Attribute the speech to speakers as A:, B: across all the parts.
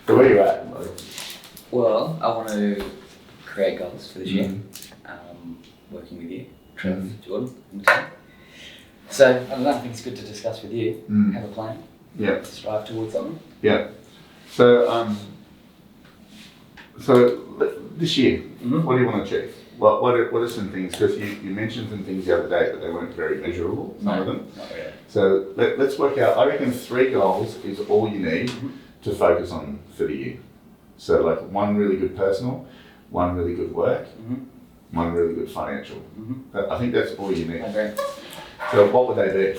A: So where are you at? Like,
B: Well, I want to create goals for this year.
A: Mm-hmm.
B: Working with you, Trev, Jordan, and the team. So I don't know. I think it's good to discuss with you. Have a plan.
A: Yeah.
B: Strive towards something.
A: Yeah. So this year, what do you want to achieve? What are some things? Because you mentioned some things the other day, but they weren't very measurable. Some of them.
B: Not really.
A: So let's work out. I reckon 3 goals is all you need to focus on for the year. So like 1 really good personal, 1 really good work, 1 really good financial. I think that's all you need.
B: I agree.
A: So what would they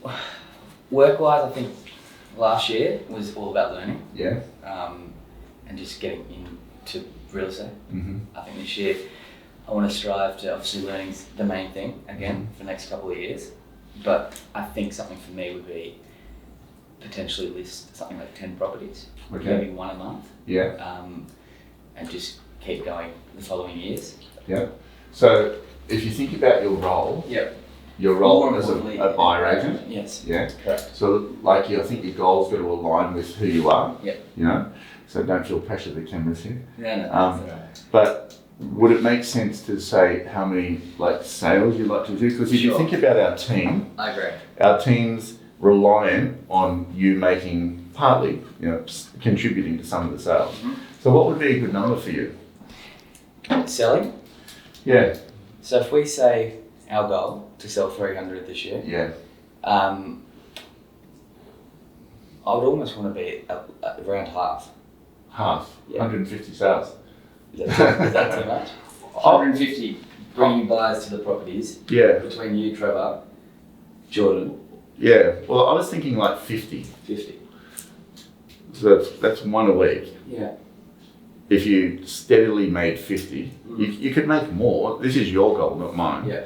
A: be?
B: Work-wise, I think last year was all about learning.
A: Yeah.
B: And just getting into real estate. I think this year I want to strive to, obviously learning's the main thing again for the next couple of years, but I think something for me would be potentially list something like 10 properties, maybe 1 a month.
A: Yeah.
B: And just keep going the following years.
A: Yeah. So if you think about your role, your role as a buyer agent.
B: Yes.
A: Yeah.
B: Correct.
A: So like I think your goals got to align with who you are.
B: Yeah.
A: You know. So don't feel pressure the cameras here.
B: No.
A: But would it make sense to say how many like sales you'd like to do? Because if you think about our team,
B: I agree.
A: Our team's reliant on you making partly, contributing to some of the sales. So what would be a good number for you?
B: Selling.
A: Yeah.
B: So if we say our goal to sell 300 this year, I would almost want to be around half.
A: Half?
B: Yeah.
A: 150 sales?
B: Is that too much? 150 bringing buyers to the properties.
A: Yeah.
B: Between you, Trevor, Jordan.
A: Yeah. Well, I was thinking like 50.
B: 50.
A: So that's 1 a week.
B: Yeah.
A: If you steadily made 50, you could make more. This is your goal, not mine.
B: Yeah.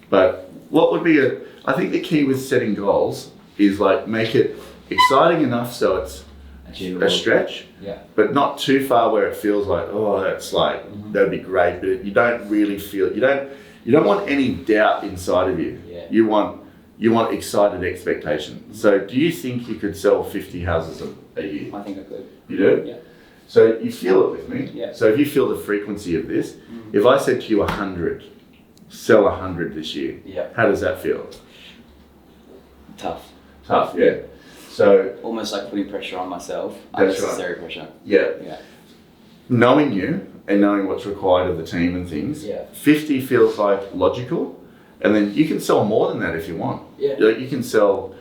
A: But what would be I think the key with setting goals is like make it exciting enough so it's
B: achievable.
A: A stretch, but not too far where it feels like, oh, that's like, that'd be great, but you don't really feel, you don't want any doubt inside of you.
B: Yeah.
A: You want excited expectation. So do you think you could sell 50 houses a year?
B: I think I could.
A: You do?
B: Yeah.
A: So you feel it with me?
B: Yeah.
A: So if you feel the frequency of this, if I said to you 100, sell 100 this year, how does that feel?
B: Tough,
A: yeah. So
B: almost like putting pressure on myself.
A: That's
B: unnecessary pressure.
A: Yeah. Knowing you and knowing what's required of the team and things, 50 feels like logical, and then you can sell more than that if you want.
B: Yeah.
A: You can sell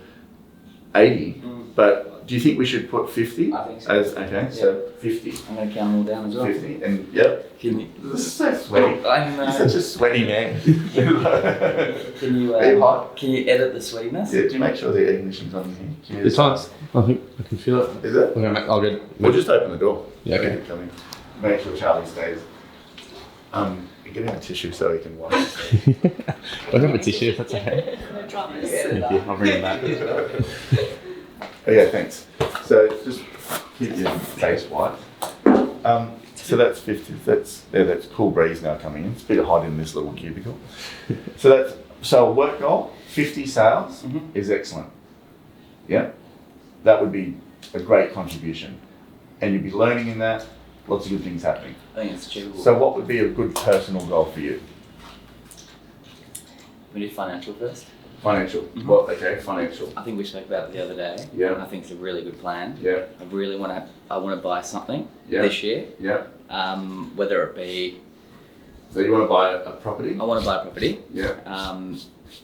A: 80, but do you think we should put 50?
B: I think so.
A: So 50.
B: I'm going to count them all down as well.
A: 50, and This is so sweaty.
B: I know.
A: You're such a sweaty man.
B: Can you
A: Are you hot?
B: Can you edit the sweetness?
A: Yeah, do you make sure the air conditioning's on here?
C: It's on. I think I can feel it.
A: Is it?
C: I'll get.
A: We'll just open the door.
C: Yeah, okay.
A: Come in. Make sure Charlie stays. Get him a tissue so he can wipe.
C: I'll have a tissue if that's okay.
D: No dramas.
C: Thank you. I'll bring it back.
A: Okay, thanks. So just keep your face white. So that's 50. That's cool breeze now coming in. It's a bit hot in this little cubicle. So a work goal, 50 sales is excellent. Yeah, that would be a great contribution, and you'd be learning in that. Lots of good things happening.
B: I think it's achievable.
A: So what would be a good personal goal for you?
B: We do financial first.
A: Financial. Well, okay, financial.
B: I think we spoke about it the other day.
A: Yeah.
B: I think it's a really good plan.
A: Yeah.
B: I want to buy something
A: Yeah.
B: this year.
A: Yeah.
B: Whether it be.
A: So you want to buy a property?
B: I want to buy a property.
A: Yeah.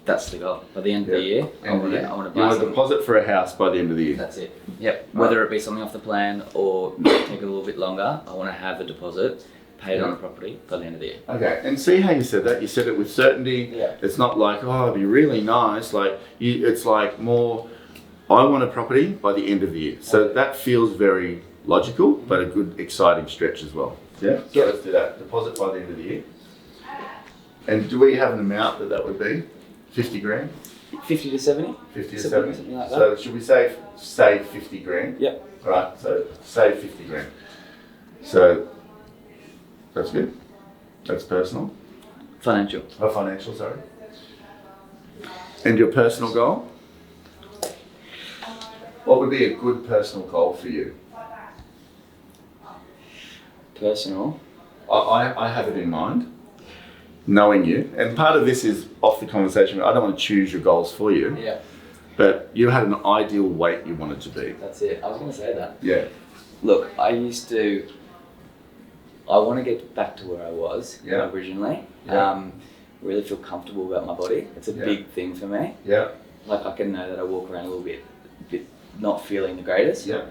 B: That's the goal. By the end of the year, I want to buy
A: You want
B: something.
A: a deposit for a house by the end of the year?
B: That's it. Yep. Whether it be something off the plan or take a little bit longer, I want to have a deposit paid on a property by the end of the year.
A: Okay, and see how you said that? You said it with certainty.
B: Yeah.
A: It's not like, oh, it'd be really nice. It's like more, I want a property by the end of the year. So that feels very logical, but a good, exciting stretch as well. Yeah? So let's do that. Deposit by the end of the year. And do we have an amount that would be? 50 grand?
B: 50 to 70?
A: 50 to
B: Something
A: 70?
B: like that.
A: So should we save 50 grand?
B: Yep.
A: All right, so save 50 grand. So that's good. That's personal.
B: Financial.
A: Oh, financial, sorry. And your personal goal? What would be a good personal goal for you?
B: personal.
A: I have it in mind, knowing you, and part of this is off the conversation. I don't want to choose your goals for you,
B: Yeah,
A: but you had an ideal weight you wanted to be.
B: that's it. I was going to say that.
A: Yeah,
B: Look, I want to get back to where I was
A: Yeah.
B: originally.
A: Yeah.
B: Really feel comfortable about my body. It's a
A: Yeah.
B: big thing for me.
A: yeah,
B: Like I can know that I walk around a little bit not feeling the greatest.
A: yeah,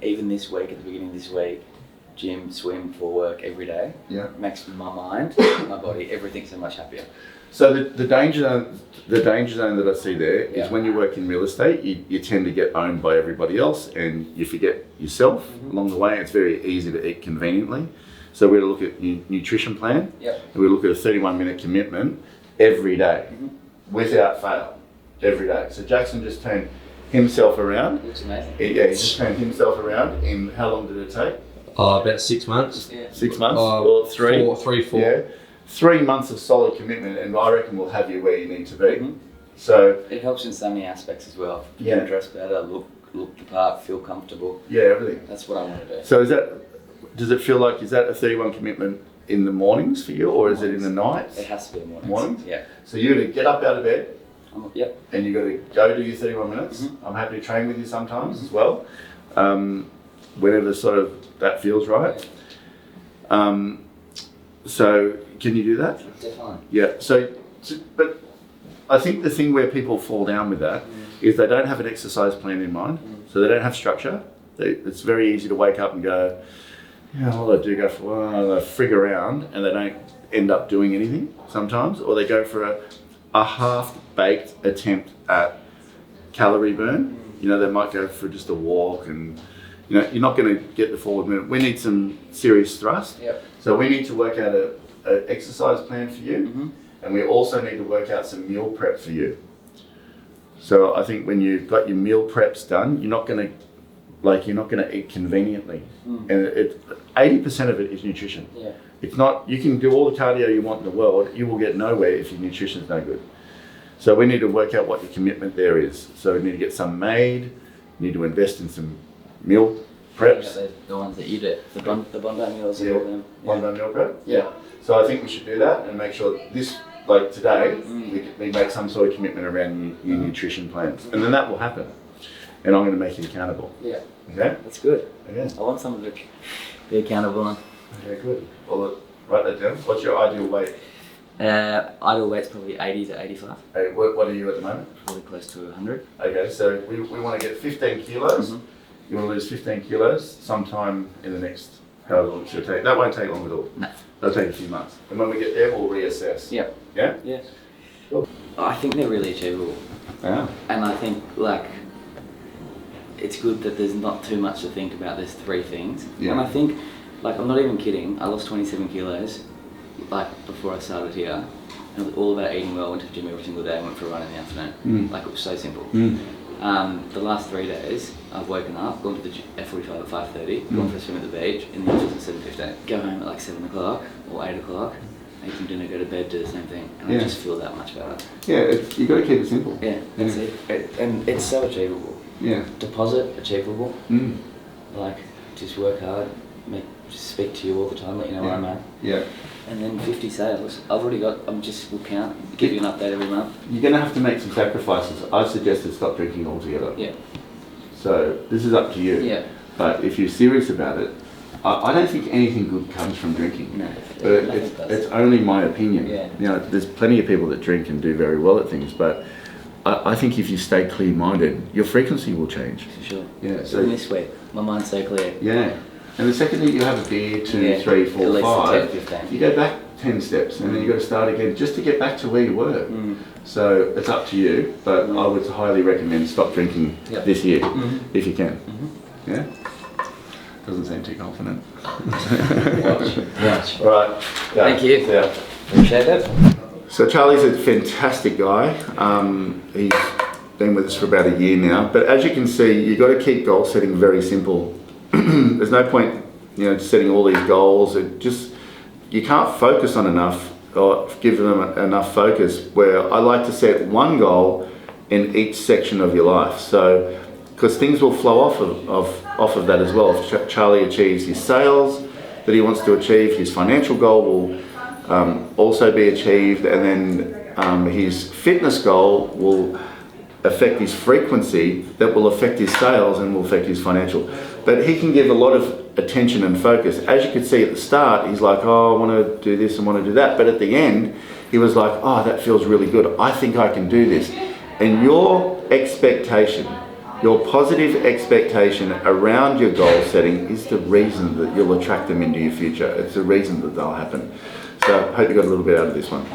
B: Even this week, at the beginning of this week, gym, swim for work every day
A: yeah.
B: makes my mind, my body, everything so much happier.
A: So the danger zone that I see there is
B: Yeah.
A: when you work in real estate, you tend to get owned by everybody else, and you forget yourself along the way. It's very easy to eat conveniently. So we're to look at nutrition plan.
B: Yep.
A: And we look at a 31-minute commitment every day, without fail, every day. So Jackson just turned himself around.
B: It looks amazing.
A: He just turned himself around in, how long did it take?
C: About 6 months.
B: Yeah.
A: 6 months?
C: Uh,
A: Or three?
C: Four.
A: Yeah. 3 months of solid commitment, and I reckon we'll have you where you need to be.
B: Mhm.
A: So,
B: It helps in so many aspects as well.
A: Yeah.
B: Dress better, look the part, feel comfortable.
A: yeah, everything.
B: That's what I want to do.
A: So does it feel like, is that a 31 commitment in the mornings for you, or is it in the nights?
B: It has to be in the mornings.
A: Mornings?
B: Yeah.
A: So you're going to get up out of bed,
B: Yep.
A: and you've got to go do your 31 minutes.
B: Mhm.
A: I'm happy to train with you sometimes as well, whenever sort of that feels right. So can you do that?
B: Definitely.
A: Yeah. But I think the thing where people fall down with that is they don't have an exercise plan in mind, so they don't have structure. It's very easy to wake up and go, yeah, all they do go for they frig around, and they don't end up doing anything sometimes, or they go for a half-baked attempt at calorie burn. You know, they might go for just a walk, and you know, you're not going to get the forward movement. We need some serious thrust.
B: Yep.
A: So we need to work out an exercise plan for you,
B: Mhm.
A: and we also need to work out some meal prep for you. So I think when you've got your meal preps done, you're not going to eat conveniently, and 80% of it is nutrition.
B: Yeah.
A: It's not, you can do all the cardio you want in the world, you will get nowhere if your nutrition's no good. So we need to work out what your commitment there is. So we need to get some made, we need to invest in some meal preps.
B: Yeah, the ones that you do. The Bondi meals and
A: Yeah.
B: all them.
A: One day meal prep?
B: Yeah.
A: So I think we should do that and make sure this, like today, we make some sort of commitment around your nutrition plans. And then that will happen. And I'm going to make you accountable.
B: Yeah.
A: Okay?
B: That's good.
A: Okay.
B: I want someone to be accountable.
A: Okay, good. Well, write that down. What's your ideal weight?
B: Ideal weight's probably 80 to 85.
A: Hey, what are you at the moment?
B: Probably close to 100.
A: Okay, so we want to get 15 kilos.
B: Mhm.
A: You want to lose 15 kilos sometime in the next, however long it should take. That won't take long at all.
B: No.
A: That'll take a few months. And when we get there, we'll reassess.
B: Yep.
A: Yeah?
B: Yeah.
A: Cool.
B: I think they're really achievable.
A: Yeah.
B: And I think, like, it's good that there's not too much to think about. There's 3 things.
A: Yeah.
B: And I think, like, I'm not even kidding. I lost 27 kilos, like, before I started here. And it was all about eating well. Went to the gym every single day. Went for a run in the afternoon. Like, it was so simple. The last 3 days, I've woken up, gone to the F45 at 5:30, gone for a swim at the beach, in the office at 7:15. Go home at like 7 o'clock or 8 o'clock, eat some dinner, go to bed, do the same thing. And
A: Yeah.
B: I just feel that much better.
A: Yeah, you've got to keep it simple.
B: Yeah, that's it. And it's so achievable.
A: Yeah.
B: Deposit, achievable.
A: Mm.
B: Like, just work hard, just speak to you all the time, let you know where I'm at.
A: Yeah.
B: And then 50 sales. I've already got, we'll count, give you an update every month.
A: You're going to have to make some sacrifices. I've suggested stop drinking altogether.
B: Yeah.
A: So this is up to you.
B: Yeah.
A: But if you're serious about it, I don't think anything good comes from drinking.
B: No.
A: But
B: nothing does.
A: it's only my opinion.
B: Yeah.
A: You know, there's plenty of people that drink and do very well at things, but I think if you stay clear-minded, your frequency will change.
B: For sure.
A: Yeah.
B: So this week, my mind's so clear.
A: Yeah. And the second that you have a beer, 2,
B: Yeah,
A: 3,
B: at
A: 4,
B: least
A: 5,
B: 10, 15.
A: you go back 10 steps and then you've got to start again just to get back to where you were. So it's up to you, but I would highly recommend stop drinking
B: Yep.
A: this year if you can. Yeah? Doesn't seem too confident.
B: Watch.
A: All right. Yeah.
B: Thank you.
A: Yeah.
B: Appreciate it.
A: So Charlie's a fantastic guy. He's been with us for about a year now. But as you can see, you've got to keep goal setting very simple. There's no point, you know, setting all these goals. You can't focus on enough or give them enough focus. Where I like to set one goal in each section of your life. So, because things will flow off of that as well. If Charlie achieves his sales, that he wants to achieve. His financial goal will also be achieved, and then his fitness goal will affect his frequency, that will affect his sales and will affect his financial. But he can give a lot of attention and focus. As you could see at the start, he's like, oh, I want to do this and want to do that. But at the end, he was like, oh, that feels really good. I think I can do this. And your expectation, your positive expectation around your goal setting is the reason that you'll attract them into your future. It's the reason that they'll happen. So I hope you got a little bit out of this one.